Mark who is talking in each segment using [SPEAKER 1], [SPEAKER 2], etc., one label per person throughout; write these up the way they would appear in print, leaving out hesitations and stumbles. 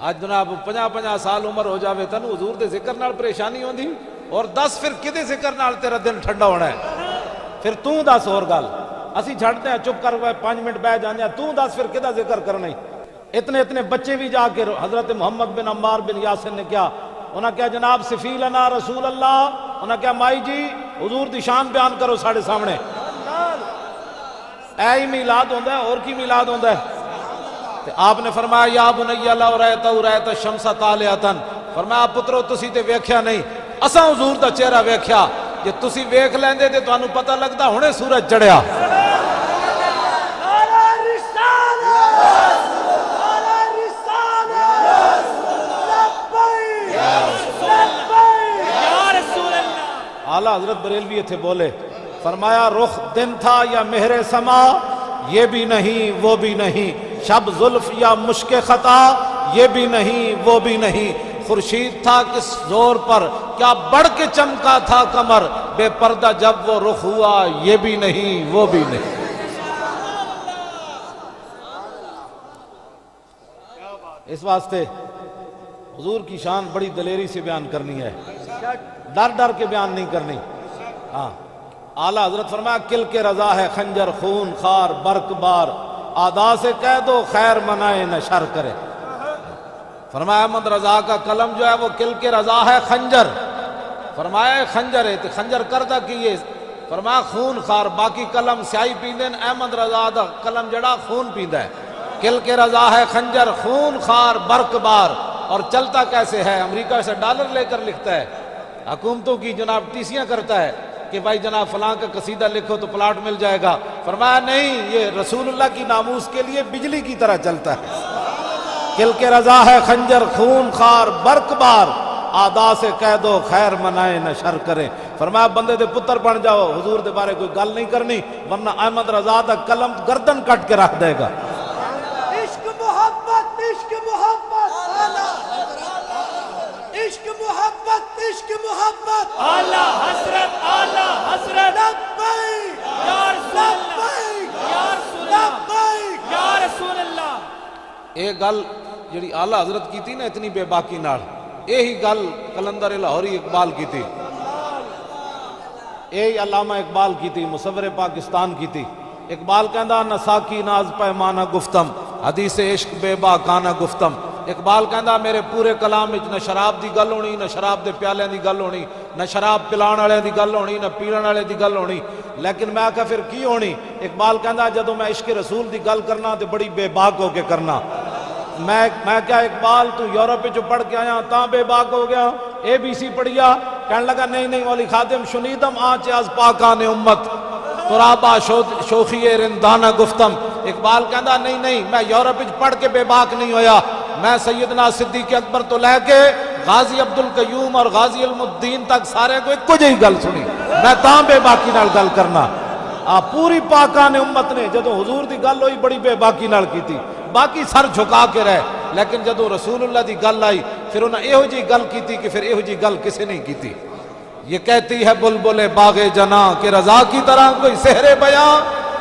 [SPEAKER 1] آج جناب 50 سال عمر ہو جاوے تن حضور دے ذکر نال پریشانی ہوندی، اور 10 پھر کدے ذکر نال تیرا دل ٹھنڈا ہونا ہے؟ پھر تو دس اور گل، اسی چھڑتے ہیں چپ کر 5 منٹ بہ جانے ہیں، تو دس پھر کدا ذکر کرنا ہی؟ اتنے بچے بھی جا کے حضرت محمد بن عمار بن یاسر نے کیا، انہاں کیا جناب صفی لنا رسول اللہ، انہاں کیا مائی جی حضور دی شان بیان کرو ساڑھے سامنے۔ اے ہی میلاد ہوندہ ہے، اور کی میلاد ہوندہ ہے؟ تو آپ نے فرمایا یا بنی لو رأیت الشمس طالعۃ، فرمایا پترو تسی تے ویکھیا نہیں، اساں حضور دا چہرہ ویکھیا، جے تسی ویکھ لیندے تے تانوں پتہ لگدا ہنے سورج چڑھیا۔ اعلیٰ حضرت بریلوی اتھے بولے، فرمایا رخ دن تھا یا مہر سما، یہ بھی نہیں وہ بھی نہیں، شب زلف یا مشک خطا، یہ بھی نہیں وہ بھی نہیں، خورشید تھا کس زور پر کیا بڑھ کے چمکا تھا کمر، بے پردہ جب وہ رخ ہوا، یہ بھی نہیں وہ بھی نہیں۔ اس واسطے حضور کی شان بڑی دلیری سے بیان کرنی ہے، ڈر کے بیان نہیں کرنی۔ ہاں اعلیٰ حضرت فرمایا کل کے رضا ہے خنجر خون خار برق بار، آدا سے کہہ دو خیر منائے نہ شر کرے۔ فرمایا احمد رضا کا قلم جو ہے وہ کل کے رضا ہے خنجر، فرمایا خنجر ہے تو خنجر کردہ کیے، فرمایا خون خار، باقی قلم سیاہی پیندن، احمد رضا دا قلم جڑا خون پیندا ہے۔ کل کے رضا ہے خنجر خون خار برق بار، اور چلتا کیسے ہے؟ امریکہ سے ڈالر لے کر لکھتا ہے، حکومتوں کی جناب ٹیسیاں کرتا ہے کہ بھائی جناب فلاں کا قصیدہ لکھو تو پلاٹ مل جائے گا، فرمایا نہیں، یہ رسول اللہ کی ناموس کے لیے بجلی کی طرح چلتا ہے۔ کل کے رضا ہے خنجر خون خار برق بار، آدا سے کہہ دو خیر منائے نہ شر کرے۔ فرمایا بندے دے پتر بن جاؤ، حضور دے بارے کوئی گل نہیں کرنی، ورنہ احمد رضا دا قلم گردن کٹ کے رکھ دے گا۔
[SPEAKER 2] عشق محبت عشق محبت عشق محبت عشق محبت
[SPEAKER 3] اعلیٰ حضرت
[SPEAKER 2] لبیک
[SPEAKER 3] یا رسول اللہ یا رسول اللہ
[SPEAKER 2] لبیک
[SPEAKER 3] یا رسول اللہ۔
[SPEAKER 1] ایک گل جڑی اعلیٰ حضرت کی تھی نا اتنی بے باکی نال، یہی گل کلندر لاہوری اقبال کی تھی، یہی علامہ اقبال کی تھی، مصور پاکستان کی تھی۔ اقبال کہندا نہ ساکی ناز پیمانہ گفتم، حدیث عشق بے باکانہ گفتم۔ اقبال کہندا میرے پورے کلام وچ نہ شراب دی گل ہونی، نہ شراب دے پیالیاں دی گل ہونی، نہ شراب پلان والے دی گل ہونی، نہ پیڑن والے دی گل ہونی، لیکن میں آکھا پھر کی ہونی؟ اقبال کہندا جدوں میں عشق رسول دی گل کرنا تے بڑی بے باک ہو کے کرنا۔ میں کیا اقبال تو یورپ جو پڑھ کے آیا تاں بے باک ہو گیا؟ ABC پڑھیا؟ کہنے لگا نہیں مولی خادم شنیدم آنچ از پاکان امت، ترابا شوخی رندانہ گفتم۔ اقبال کہندا نہیں میں یورپ پڑھ کے بے باک نہیں ہویا، میں سیدنا صدیق اکبر تو لے کے غازی عبدالقیوم اور غازی علم الدین تک سارے کو ایک کچھ ہی گل سنی، میں تاں بے باکی نال گل کرنا۔ پوری پاکان امت نے جدو حضور دی گل ہوئی بڑی بے باکی نال کی تھی، باقی سر جھکا کے رہے، لیکن جدو رسول اللہ دی گل آئی پھر انہاں ایہو جی گل کی تھی کہ پھر ایہو جی گل کسے نہیں کی تھی۔ یہ کہتی ہے بلبل باغ جناں کہ رضا کی طرح کوئی سحر بیاں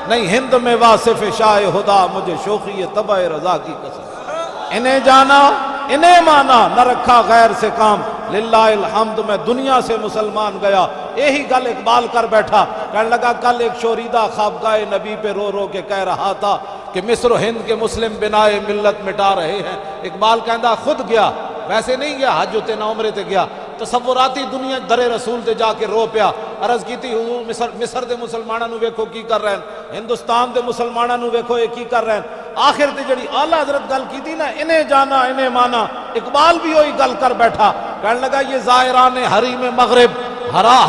[SPEAKER 1] نہیں، ہند میں واصف شاہ خدا مجھے شوخی طبع رضا کی قسم۔ انہیں جانا انہیں مانا نہ رکھا غیر سے کام، للہ الحمد میں دنیا سے مسلمان گیا۔ یہی گل اقبال کر بیٹھا، کہنے لگا کل ایک شوریدہ خوابگاہ نبی پہ رو رو کے کہہ رہا تھا کہ مصر و ہند کے مسلم بنائے ملت مٹا رہے ہیں۔ اقبال کہندا خود گیا، ویسے نہیں گیا حج تے نہ عمرے تے گیا، تصوراتی دنیا در رسول تے جا کے رو پیا، عرض کی تھی حضور مصر دے مسلماناں نو ویکھو کی کر رہے ہیں، ہندوستان دے مسلماناں نو ویکھو یہ کی کر رہے ہیں۔ آخر تے جڑی اعلیٰ حضرت گل کی تھی نا انہیں جانا انہیں مانا، اقبال بھی وہی گل کر بیٹھا، کہنے لگا یہ زائران حریم مغرب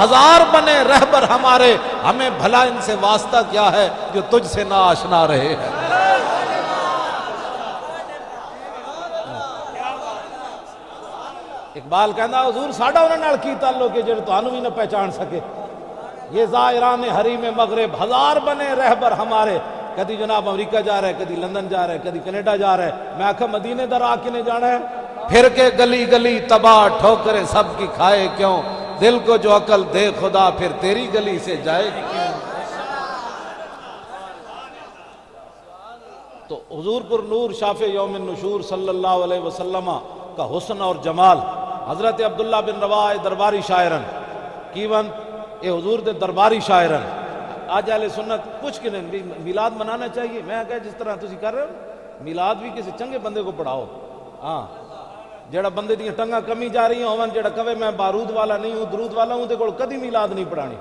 [SPEAKER 1] ہزار بنے رہبر ہمارے، ہمیں بھلا ان سے واسطہ کیا ہے جو تجھ سے نہ آشنا رہے ہیں۔ اقبال کہندا حضور ساڈا انہاں نال کی تعلق ہے جڑے تانوں بھی نہ پہچان سکے؟ یہ زائران حریم مغرب ہزار بنے رہبر ہمارے، کدی جناب امریکہ جا رہا ہے، کدی لندن جا رہا ہے، کدی کینیڈا جا رہا ہے، میں آکھا مدینے در آ کے نہیں جانا ہے؟ پھر کے گلی گلی تباہ ٹھوکریں سب کی کھائے کیوں، دل کو جو عقل دے خدا پھر تیری گلی سے جائے گی کیوں۔ تو حضور پر نور شاف یوم النشور صلی اللہ علیہ وسلم کا حسن اور جمال حضرت عبداللہ بن رواح درباری شاعرن کیون اے حضور دے درباری شاعرن آج اہل سنت کچھ کہ نہیں میلاد منانا چاہیے. میں کہا جس طرح تسی کر رہے ہو میلاد بھی کسی چنگے بندے کو پڑھاؤ. ہاں جڑا بندے دیاں ٹنگاں کمی جا رہی ہوں جڑا کہے میں بارود والا نہیں ہوں درود والا ہوں تے کول کدی میلاد نہیں پڑھانی.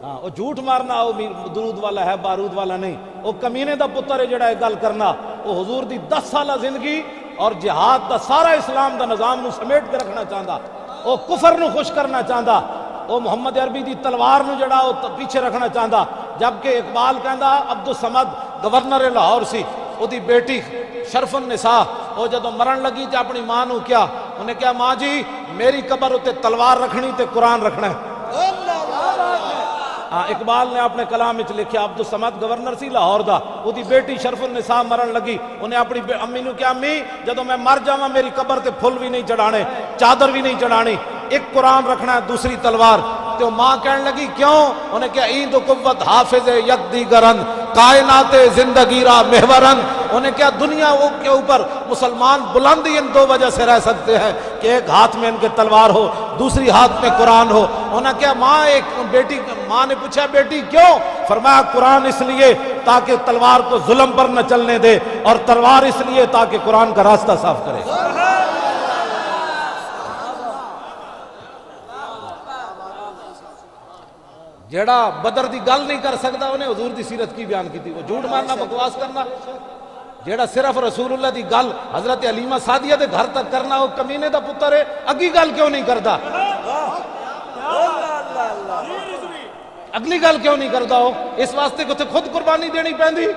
[SPEAKER 1] ہاں وہ جھوٹ مارنا وہ درود والا ہے بارود والا نہیں. وہ کمینے دا پتر ہے جڑا گل کرنا وہ حضور دی 10 سالہ زندگی اور جہاد دا سارا اسلام دا نظام نو سمیٹ کے رکھنا چاہتا. وہ کفر نو خوش کرنا چاہتا. وہ محمد عربی دی تلوار نو جڑا وہ پیچھے رکھنا چاہتا. جبکہ اقبال کہندا عبد الصمد گورنر لاہور سی وہ دی بیٹی شرف النساء وہ جدو مرن لگی تے اپنی ماں نو کیا انہیں کیا ماں جی میری قبر اتے تلوار رکھنی تے قرآن رکھنا ہے. اقبال نے اپنے کلام وچ لکھیا عبد الصمد گورنر سی لاہور دا وہ دی بیٹی شرف النساء مرن لگی انہیں اپنی امی نو کیا امی جدو میں مر جاواں میری قبر تے پھل بھی نہیں چڑھانے چادر بھی نہیں چڑھانی ایک قرآن رکھنا ہے دوسری تلوار. تو ماں کہنے لگی کیوں انہیں کیا ایند و قوت حافظ یک دیگرن کائنات زندگی را محورن. انہیں کیا دنیا کے اوپر مسلمان بلندی ان 2 وجہ سے رہ سکتے ہیں کہ ایک ہاتھ میں ان کے تلوار ہو دوسری ہاتھ میں قرآن ہو. انہیں کیا ماں نے پوچھا بیٹی کیوں فرمایا قرآن اس لیے تاکہ تلوار کو ظلم پر نہ چلنے دے اور تلوار اس لیے تاکہ قرآن کا راستہ صاف کرے. جیڑا بدر دی گل نہیں کر سکتا انہیں حضور دی سیرت کی بیان کی تھی. وہ جھوٹ مارنا بکواس کرنا جیڑا صرف رسول اللہ دی گل حضرت علیمہ سعدیہ دے گھر تک کرنا وہ کمینے دا پتر ہے اگلی گل کیوں نہیں کرتا اگلی گل کیوں نہیں کرتا ہو اس واسطے کہ خود قربانی دینی پہندی.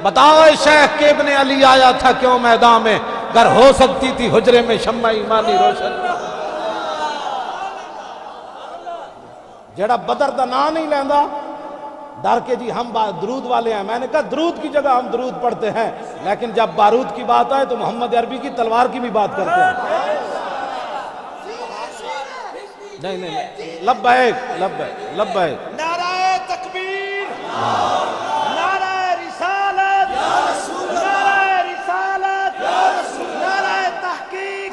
[SPEAKER 1] بتاؤ شیخ کہ ابن علی آیا تھا کیوں میدان میں گر ہو سکتی تھی حجرے میں شمع ایمانی روشن. جڑا بدر دا نام نہیں لیندا ڈر کے جی ہم درود والے ہیں. میں نے کہا درود کی جگہ ہم درود پڑھتے ہیں لیکن جب بارود کی بات آئے تو محمد عربی کی تلوار کی بھی بات کرتے ہیں. نہیں لبیک لبیک لبیک.
[SPEAKER 2] نعرہ تکبیر نعرہ رسالت نعرہ رسالت نعرہ تحقیق.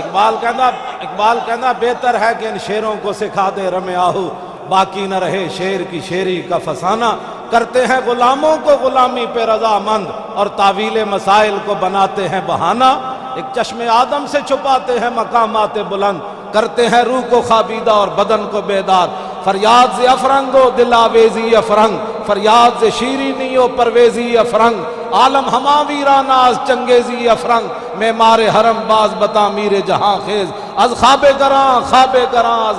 [SPEAKER 2] اقبال کہنا بہتر ہے کہ ان شیروں کو سکھا دے رم آہو باقی نہ رہے شیر کی شیری کا فسانہ. کرتے ہیں غلاموں کو غلامی پہ رضا مند اور تعویل مسائل کو بناتے ہیں بہانہ. ایک چشم آدم سے چھپاتے ہیں مقامات بلند کرتے ہیں روح کو خوابیدہ اور بدن کو بیدار. فریاد سے افرنگ و دل آویزی افرنگ فریاد سے شیرینی و پرویزی افرنگ عالم ہما ویراناز چنگیزی افرنگ معمار حرم باز بتا میر جہاں خیز از خواب گراں از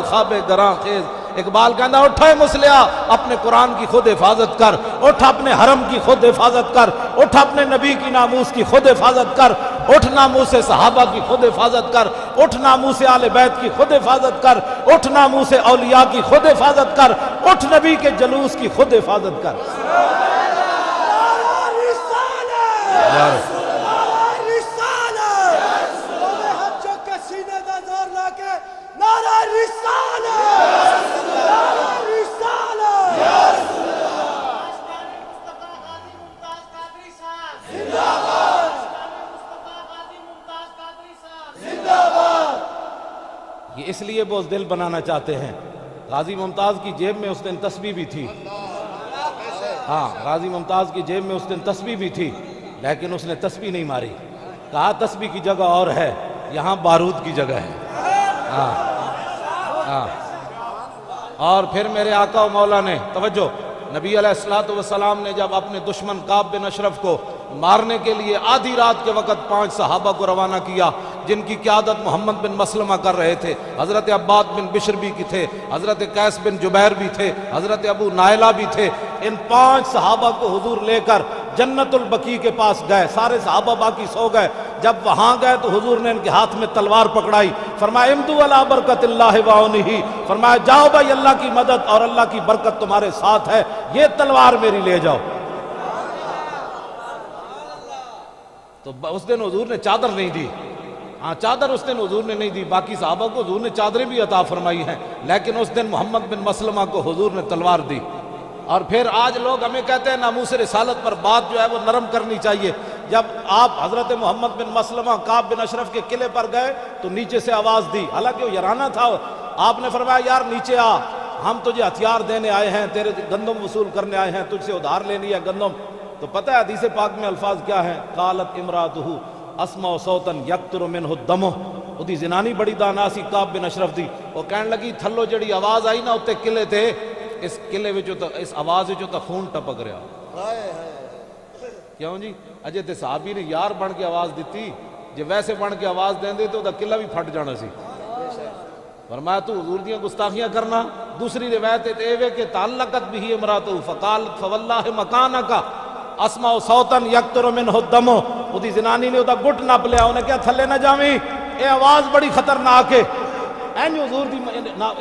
[SPEAKER 2] خواب گراں خیز. اقبال کہنا اٹھے مسلیا اپنے قرآن کی خود حفاظت کر اٹھ اپنے حرم کی خود حفاظت کر اٹھ اپنے نبی کی ناموس کی خود حفاظت کر اٹھ ناموس صحابہ کی خود حفاظت کر اٹھ ناموس آل بیت کی خود حفاظت کر اٹھ ناموس اولیاء کی خود حفاظت کر اٹھ نبی کے جلوس کی خود حفاظت کر. یہ اس لیے بزدل بنانا چاہتے ہیں. غازی ممتاز کی جیب میں اس دن تسبیح بھی تھی. ہاں غازی ممتاز کی جیب میں اس دن تسبیح بھی تھی لیکن اس نے تسبیح نہیں ماری. کہا تسبیح کی جگہ اور ہے یہاں بارود کی جگہ ہے. ہاں ہاں. اور پھر میرے آقا و مولا نے توجہ نبی علیہ السلام نے جب اپنے دشمن کعب بن اشرف کو مارنے کے لیے آدھی رات کے وقت 5 صحابہ کو روانہ کیا جن کی قیادت محمد بن مسلمہ کر رہے تھے. حضرت عباد بن بشر بھی کی تھے حضرت قیس بن جبیر بھی تھے حضرت ابو نائلہ بھی تھے. ان 5 صحابہ کو حضور لے کر جنت البقیع کے پاس گئے. سارے صحابہ باقی سو گئے. جب وہاں گئے تو حضور نے ان کے ہاتھ میں تلوار پکڑائی. فرمایا امدو علی برکت اللہ وعونہ فرمایا جاؤ بھائی اللہ کی مدد اور اللہ کی برکت تمہارے ساتھ ہے یہ تلوار میری لے جاؤ. تو اس دن حضور نے چادر نہیں دی. ہاں چادر اس دن حضور نے نہیں دی. باقی صحابہ کو حضور نے چادریں بھی عطا فرمائی ہیں لیکن اس دن محمد بن مسلمہ کو حضور نے تلوار دی.
[SPEAKER 1] اور پھر آج لوگ ہمیں کہتے ہیں ناموس رسالت پر بات جو ہے وہ نرم کرنی چاہیے. جب آپ حضرت محمد بن مسلمہ کعب بن اشرف کے قلعے پر گئے تو نیچے سے آواز دی, حالانکہ وہ یارانہ تھا. آپ نے فرمایا یار نیچے آ, ہم تجھے ہتھیار دینے آئے ہیں, تیرے گندم وصول کرنے آئے ہیں, تجھ سے ادھار لینی ہے گندم. تو پتہ ہے حدیث پاک میں الفاظ کیا ہیں؟ قالت امراتہ اسمع صوتا یقطر منہ الدم. اودی زنانی بڑی دانا سی کعب بن اشرف دی. وہ کہن لگی تھلو جڑی آواز آئی نا اتنے قلعے تھے, اس قلعے وچوں تو اس آواز وچوں تو خون ٹپک رہا. کیوں جی؟ اجے تے صحابی نے یار بن کے آواز دیتی, جے ویسے بن کے آواز دیں دے تو دا قلعہ بھی پھٹ جانا سی. فرمایا تو حضور دیاں گستاخیاں کرنا. دوسری روایت اے وے کہ تعلقت بھی امراتہ فقالت فواللہ مکانک اسمع صوتا یقطر منہ الدم. اودی زنانی نے ادا گٹ نپ لیا, انہیں کیا تھلے نہ جاویں, اے آواز بڑی خطرناک ہے. این حضور دی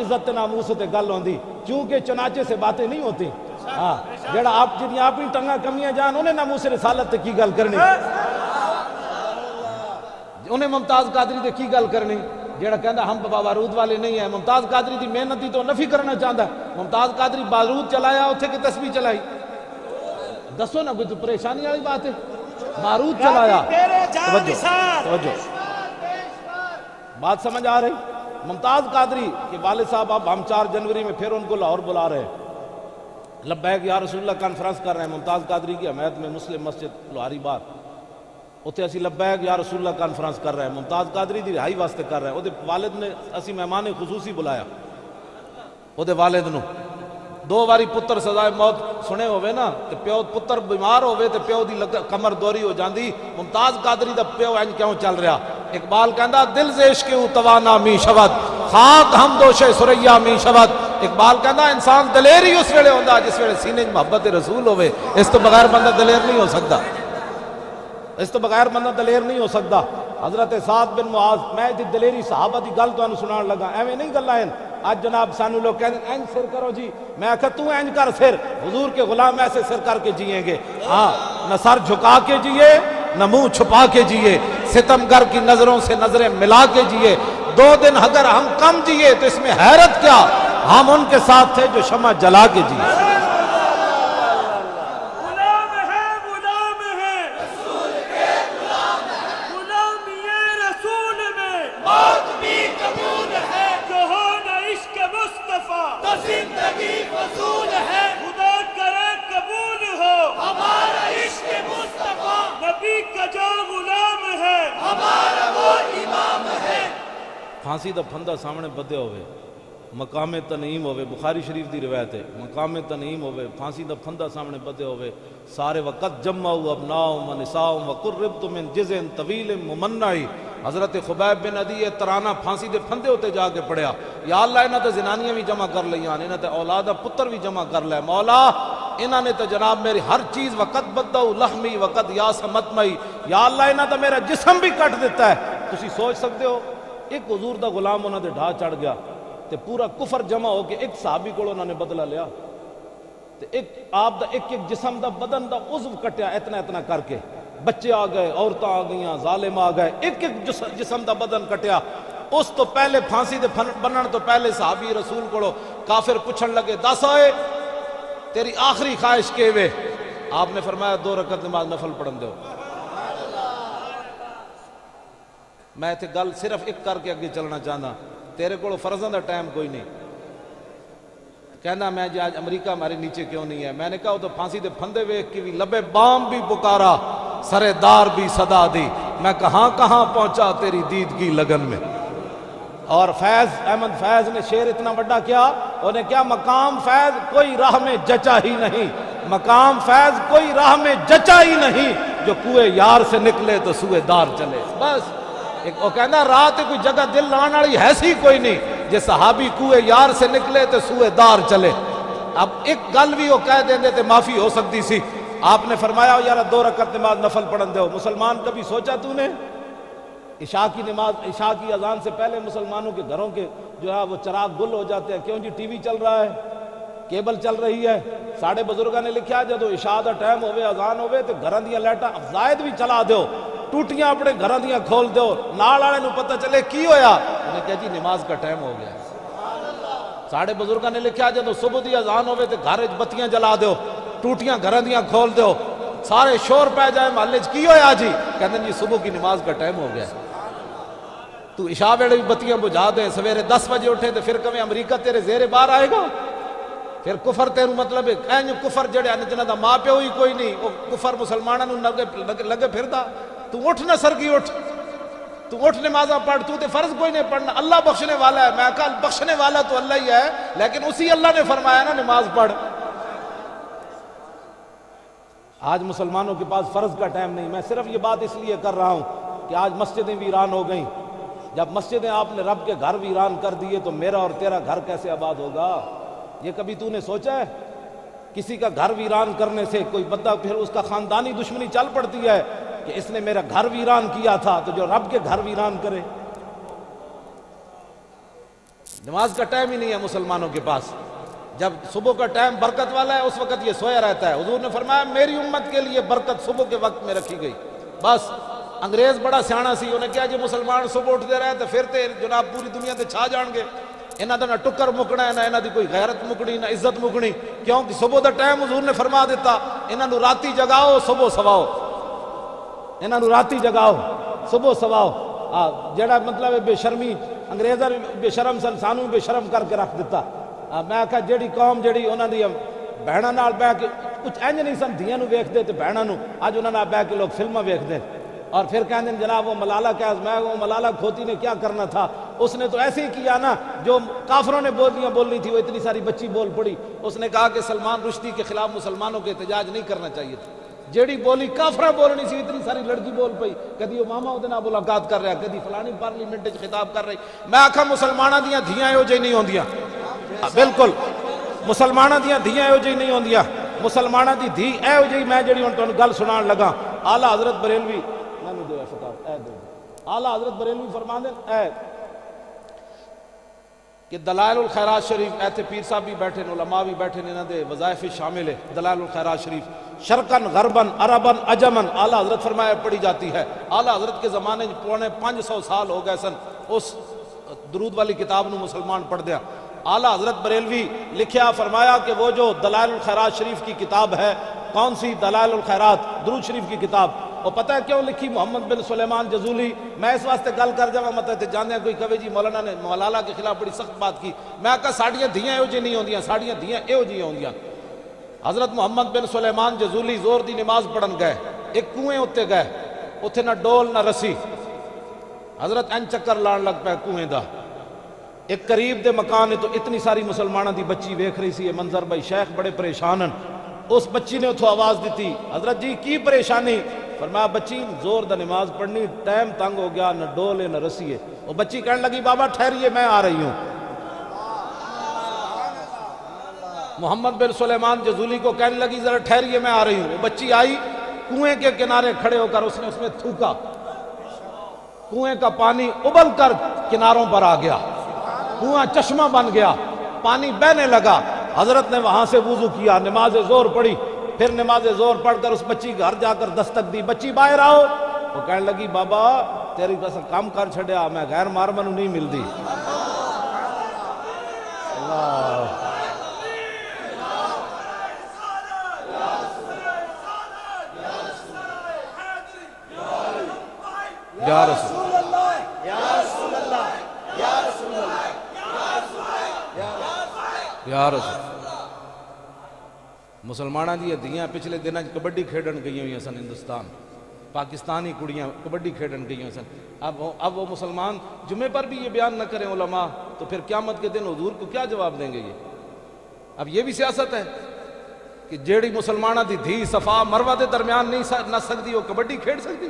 [SPEAKER 1] عزت ناموس تے گل ہوندی, چونکہ چنانچے سے باتیں نہیں ہوتی. ہاں جڑا آپ جنی آپ ہی ٹنگا کمیاں جان انہیں ناموس رسالت تے کی گل کرنی, انہیں ممتاز قادری تے کی گل کرنی. جڑا کہندا ہم بارود والے نہیں ہیں, ممتاز قادری دی محنت دی تو نفی کرنا چاہتا ہے. ممتاز قادری بارود چلایا, اتھے کی تسبیح چلائی, دسو نا کوئی تو پریشانی والی بات ہے. بارود چلایا, توجہ بات سمجھ آ رہی. ممتاز قادری کے والد صاحب اب ہم 4 جنوری میں پھر ان کو لاہور بلا رہے ہیں. لبیک یا رسول اللہ کانفرنس کر رہے ہیں ممتاز قادری کی حمایت میں مسلم مسجد لوہاری بار. اتنے اسی لبیک یا رسول اللہ کانفرنس کر رہے ہیں, ممتاز قادری دی رہائی واسطے کر رہے ہیں. وہ والد نے اسی مہمان خصوصی بلایا, وہ والد نو 2 واری پتر سزائے موت سنے ہوئے نا, تے پیو پتر بیمار ہوئے تے پیو دی کمر دوری ہو جاندی. ممتاز قادری دا پیو انج کیوں چل رہا؟ اقبال کہندا دل ز عشق او توانا می شود خاک ہم دوش سریا می شود. اقبال کہندا انسان دلیر ہی اس ویلے ہوندا جس ویلے سینے محبت رسول ہوئے. اس تو بغیر بندہ دلیر نہیں ہو سکتا, اس تو بغیر بندہ دلیر نہیں ہو سکتا. حضرت سعد بن معاذ, میں دی دلیری صحابہ دی گل تانوں سنان لگا, ایویں نہیں گلاں ہیں. آج جناب سانو لوگ کہتے ہیں اینج سر کرو جی, میں آکھا تو اینج کر سر, حضور کے غلام ایسے سر کر کے جیئیں گے. ہاں نہ سر جھکا کے جیے نہ منہ چھپا کے جیے, ستمگر کی نظروں سے نظریں ملا کے جیے. 2 دن اگر ہم کم جیے تو اس میں حیرت کیا, ہم ان کے ساتھ تھے جو شمع جلا کے جیے. پھانسی دا پھندا سامنے بدے ہوئے, مقام تنعیم ہوئے, بخاری شریف دی روایت ہے, مقام تنعیم ہوئے, پھانسی دا پھندا سامنے بدے ہوئے. سارے وقت جمعوا ابناؤں و نساؤں وقربت من جزء طویل ممنعی. حضرت خبیب بن عدی ترانہ پھانسی دے پھندے ہوتے جا کے پڑھیا, یا اللہ انہاں تے زنانیاں بھی جمع کر لیاں, انہاں تے اولاد پتر بھی جمع کر لے. مولا انہاں نے تو جناب میری ہر چیز وقت بدعو لحمی وقت یاس مطمئی, یا اللہ انہاں تو میرا جسم بھی کٹ دیتا ہے. تسی سوچ سکتے ہو ایک حضور دا غلام انہاں دے ڈھا چڑھ گیا تے پورا کفر جمع ہو کے ایک صحابی کو انہوں نے بدلہ لیا, تے ایک آپ دا ایک جسم دا بدن دا عضو کٹیا اتنا اتنا کر کے. بچے آ گئے, عورتیں آ گئیاں, ظالم آ گئے, ایک جسم دا بدن کٹیا. اس تو پہلے پھانسی دے بنن تو پہلے صحابی رسول کو کافر پوچھن لگے, دس آئے تیری آخری خواہش کے وے؟ آپ نے فرمایا 2 رکعت نماز نفل پڑھن دو. میں تے گل صرف ایک کر کے اگے چلنا چاہنا, تیرے کو فرضاں دا ٹائم کوئی نہیں. کہنا میں جی آج امریکہ ہمارے نیچے کیوں نہیں ہے؟ میں نے کہا وہ تو پھانسی دے پھندے ویکھ کے بھی لبے بام بھی پکارا, سرے دار بھی صدا دی, میں کہاں کہاں پہنچا تیری دیدگی لگن میں. اور فیض احمد فیض نے شعر اتنا بڑا کیا, انہیں کیا مقام فیض کوئی راہ میں جچا ہی نہیں, مقام فیض کوئی راہ میں جچا ہی نہیں, جو کوئے یار سے نکلے تو سوئے دار چلے. بس ایک وہ کہنا رات کوئی جگہ دل لان والی ایسی کوئی نہیں, جے صحابی کوئے یار سے نکلے تو سوئے دار چلے. اب ایک گل بھی وہ کہہ دیں دے تے معافی ہو سکتی سی. آپ نے فرمایا یار 2 رکعت نماز نفل پڑھن دو. مسلمان کبھی سوچا تو نے عشاء کی نماز, عشاء کی اذان سے پہلے مسلمانوں کے گھروں کے جو ہے وہ چراغ گل ہو جاتے ہیں. کیوں جی ٹی وی چل رہا ہے, کیبل چل رہی ہے. ساڑھے بزرگاں نے لکھا جدو عشاء دا ٹائم ہوئے اذان ہوئے تو گھراں دیاں لائٹاں زائد بھی چلا دیو, ٹوٹیاں اپنے گھراں دیاں کھول دیو, نال والے نوں پتہ چلے کی ہویا. انہیں کہا جی نماز کا ٹائم ہو گیا. ساڑھے بزرگاں نے لکھا جدو صبح دی اذان ہوئے تے گھر وچ بتیاں جلا دیو، ٹوٹیاں گھراں دیاں کھول دیو، سارے شور پہ جائے محلے چ کی ہویا جی؟ کہندے جی صبح کی نماز کا ٹائم ہو گیا، تو عشاء ویلے بھی بتیاں بجھا دے، سویرے 10 بجے اٹھے تے پھر کبھی امریکہ تیرے زیر بار آئے گا؟ پھر کفر تیروں مطلب ہے اینج کفر جڑے ان جنہاں دا ماں پیو ہی کوئی نہیں، وہ کفر مسلماناں نوں لگے پھردا، تو اٹھ نہ سرگی اٹھ، تو اٹھ نمازاں پڑھ، تو تے فرض کوئی نہیں پڑھنا، اللہ بخشنے والا ہے، میں کہا بخشنے والا تو اللہ ہی ہے، لیکن اسی اللہ نے فرمایا نا نماز پڑھ۔ آج مسلمانوں کے پاس فرض کا ٹائم نہیں، میں صرف یہ بات اس لیے کر رہا ہوں کہ آج مسجدیں ویران ہو گئیں، جب مسجدیں آپ نے رب کے گھر ویران کر دیے تو میرا اور تیرا گھر کیسے آباد ہوگا؟ یہ کبھی تو نے سوچا ہے؟ کسی کا گھر ویران کرنے سے کوئی بندہ پھر اس کا خاندانی دشمنی چل پڑتی ہے کہ اس نے میرا گھر ویران کیا تھا، تو جو رب کے گھر ویران کرے۔ نماز کا ٹائم ہی نہیں ہے مسلمانوں کے پاس، جب صبح کا ٹائم برکت والا ہے اس وقت یہ سویا رہتا ہے۔ حضور نے فرمایا میری امت کے لیے برکت صبح کے وقت میں رکھی گئی۔ بس انگریز بڑا سیانا سی، انہیں کیا جی مسلمان صبح اٹھتے رہے تو پھر تے جناب پوری دنیا تے چھا جان گے، انہاں دا نہ ٹکر مکنا ہے، نہ انہاں دی کوئی غیرت مکڑی، نہ عزت مکڑی، کیونکہ صبح دا ٹائم حضور نے فرما دیتا انہاں نو راتی جگاؤ صبح سواؤ، انہاں نو راتی جگاؤ صبح سواؤ۔ جڑا مطلب بے شرمی انگریزاں بے شرم سن، سانوں بے شرم کر کے رکھ دیتا۔ میں کہا جیڑی قوم جیڑی انہاں دی بہناں نال بیٹھ کے کچھ انج نہیں سن دھیاں نو ویکھدے تے بہناں نو، اج انہاں نال بیٹھ کے لوگ فلماں ویکھدے اور پھر کہندے جناب وہ ملالہ کیا، میں وہ ملالہ کھوتی نے کیا کرنا تھا، اس نے تو ایسے ہی کیا نا جو کافروں نے بولیاں بولنی تھی، وہ اتنی ساری بچی بول پڑی۔ اس نے کہا کہ سلمان رشدی کے خلاف مسلمانوں کے احتجاج نہیں کرنا چاہیے تھا، جیڑی بولی کافرہ بولنی سی اتنی ساری لڑکی بول پئی، کدی وہ ماما اودے نال ملاقات کر رہا، کدی فلانی پارلیمنٹ وچ خطاب کر رہی۔ میں آکھا مسلماناں دیاں دھیاں ایہو جہی نہیں ہوندیاں، بالکل مسلماناں دیاں دھیاں ایہو جہی نہیں ہوندیاں، مسلماناں دی دھی ایہو جہی، میں جڑی ہن تانوں گل سنان لگا، اعلیٰ حضرت بریلوی اعلیٰ حضرت بریلوی فرماندے اے کہ دلائل الخیرات شریف، ایتھے پیر صاحب بھی بیٹھے نے، علماء بھی بیٹھے نے، انہاں دے وظائف شامل ہے دلائل الخیرات شریف، شرقن غربن عربن عجمن، اعلیٰ حضرت فرمایا پڑھی جاتی ہے۔ اعلیٰ حضرت کے زمانے پونے 500 سال ہو گئے سن اس درود والی کتاب نو مسلمان پڑھ دیا۔ اعلیٰ حضرت بریلوی لکھیا فرمایا کہ وہ جو دلائل الخیرات شریف کی کتاب ہے، کون سی دلائل الخیرات درود شریف کی کتاب، وہ پتہ ہے کیوں لکھی؟ محمد بن سلیمان جزولی، میں اس واسطے گل کر جاواں مطلب جاندے کوئی کہے جی مولانا نے ملالہ کے خلاف بڑی سخت بات کی، میں کہا ساڈیاں دھیاں ایہو جی نہیں ہوندیاں، ساڈیاں دھیاں ایہو جی ہوندیاں۔ حضرت محمد بن سلیمان جزولی زور دی نماز پڑھن گئے، ایک کنویں اتے گئے، اتھے نہ ڈول نہ رسی، حضرت این چکر لان لگ پے کنویں دا، ایک قریب دے مکان ہے تو اتنی ساری مسلمانوں دی بچی ویکھ رہی سی یہ منظر، بھائی شیخ بڑے پریشان ہیں۔ اس بچی نے اتھو آواز دیتی، حضرت جی کی پریشانی؟ فرمایا بچی زور دا نماز پڑھنی، ٹائم تنگ ہو گیا، نہ ڈول ہے نہ رسی ہے۔ وہ بچی کہنے لگی بابا ٹھہریے میں آ رہی ہوں۔ محمد بن سلیمان جزولی کو کہنے لگی ذرا ٹھہریے میں آ رہی ہوں۔ وہ بچی آئی، کنویں کے کنارے کھڑے ہو کر اس نے اس میں تھوکا، کنویں کا پانی ابل کر کناروں پر آ گیا، کنواں چشمہ بن گیا، پانی بہنے لگا۔ حضرت نے وہاں سے وضو کیا، نماز زور پڑھی، پھر نماز زور پڑھ کر اس بچی گھر جا کر دستک دی، بچی باہر آؤ۔ وہ کہنے لگی بابا تیری بس کام کر چھڑیا، میں غیر مارمن نہیں ملدی۔ اللہ یا رسول اللہ، یا رسول اللہ، یا رسول اللہ، یا رسول۔ مسلمانہ دی دھیاں پچھلے دنوں کبڈی کھیڈن گئی ہوئی سن، ہندوستان پاکستانی کڑیاں کبڈی کھیڈن گئی ہوئی سن۔ اب وہ مسلمان جمعے پر بھی یہ بیان نہ کریں علماء تو پھر قیامت کے دن حضور کو کیا جواب دیں گے؟ یہ اب یہ بھی سیاست ہے کہ جیڑی مسلمانہ دی دھی صفا مروہ دے درمیان نہیں نہ سکتی وہ کبڈی کھیڈ سکتی؟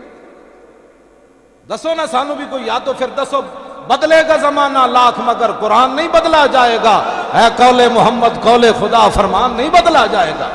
[SPEAKER 1] دسو نا سانو بھی کوئی، یا تو پھر دسو بدلے گا زمانہ لاکھ مگر قرآن نہیں بدلا جائے گا، اے قول محمد قول خدا فرمان نہیں بدلا جائے گا۔